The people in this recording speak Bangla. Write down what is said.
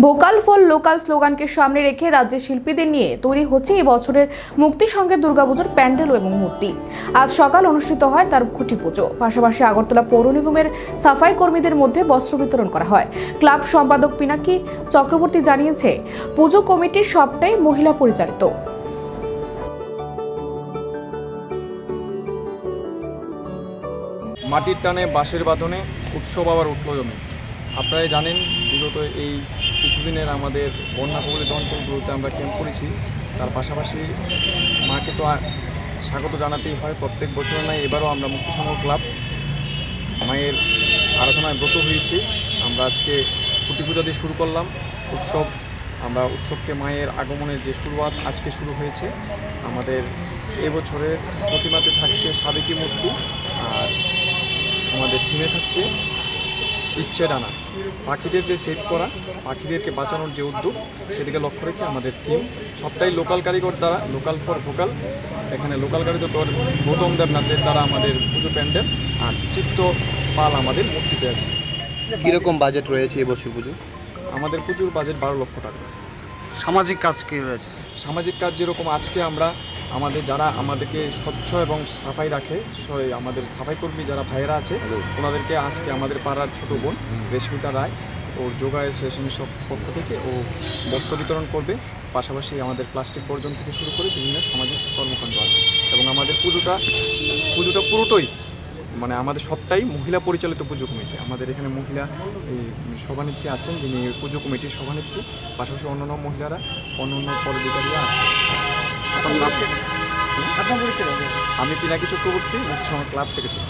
ভোকাল ফর লোকাল স্লোগানকে সামনে রেখে রাজ্যের শিল্পীদের নিয়ে তৈরি হচ্ছে এই বছরের মুক্তি সঙ্গে দুর্গাপুজোর প্যান্ডেল এবং মূর্তি। আজ সকাল অনুষ্ঠিত হয় তার খুঁটি পুজো। পাশাপাশি আগরতলা পৌর নিগমের সাফাই কর্মীদের মধ্যে বস্ত্র বিতরণ করা হয়। ক্লাব সম্পাদক পিনাকি চক্রবর্তী জানিয়েছে, পুজো কমিটির সবটাই মহিলা পরিচালিত। মাটির টানে বাঁশের বাঁধনে উৎসব আবার উঠল জমে। আপনারাই জানেন, বিগত এই কিছুদিনের আমাদের বন্যা কবলিত অঞ্চলগুলোতে আমরা ক্যাম্প করেছি। তার পাশাপাশি মাকে তো স্বাগত জানাতেই হয় প্রত্যেক বছর নয়, এবারও আমরা মুক্তি সংঘ ক্লাব মায়ের আরাধনায় ব্রত হয়েছি। আমরা আজকে খুঁটি পূজা দিয়ে শুরু করলাম উৎসব। আমরা উৎসবকে মায়ের আগমনের যে শুরুয়াত আজকে শুরু হয়েছে। আমাদের এবছরের প্রতিমাতে থাকছে সাবেকি মূর্তি, আর আমাদের থিমে থাকছে ইচ্ছে ডানা। পাখিদের যে সেভ করা, পাখিদেরকে বাঁচানোর যে উদ্যোগ, সেদিকে লক্ষ্য রেখে আমাদের থিম সবটাই লোকাল কারিগর দ্বারা, লোকাল ফর ভোকাল। এখানে লোকাল কারিগর গৌতম দেবনাথের দ্বারা আমাদের পুজো প্যান্ডেল, আর চিত্ত পাল আমাদের মূর্তিতে আছে। কীরকম বাজেট রয়েছে এবছর পুজো? আমাদের পুজোর বাজেট 12 লক্ষ টাকা। সামাজিক কাজ কী রয়েছে? সামাজিক কাজ যেরকম আজকে আমরা আমাদের যারা আমাদেরকে স্বচ্ছ এবং সাফাই রাখে, আমাদের সাফাই কর্মী যারা ভাইয়েরা আছে, ওনাদেরকে আজকে আমাদের পাড়ার ছোট বোন রেশমিতা রায় ওর যোগা অ্যাসোসিয়েশনের পক্ষ থেকে ও বস্ত্র বিতরণ করবে। পাশাপাশি আমাদের প্লাস্টিক বর্জন থেকে শুরু করে বিভিন্ন সামাজিক কর্মকাণ্ড আছে। এবং আমাদের পুজোটা পুরোটাই মানে আমাদের সবটাই মহিলা পরিচালিত পুজো কমিটি। আমাদের এখানে মহিলা এই সভানেত্রী আছেন, যিনি পুজো কমিটির সভানেত্রী। পাশাপাশি অন্যান্য মহিলারা, অন্যান্য পদাধিকারীরা আছেন। আমি পিনাকি চক্রবর্তী, মুক্তি সংঘ ক্লাব সেক্রেটারি।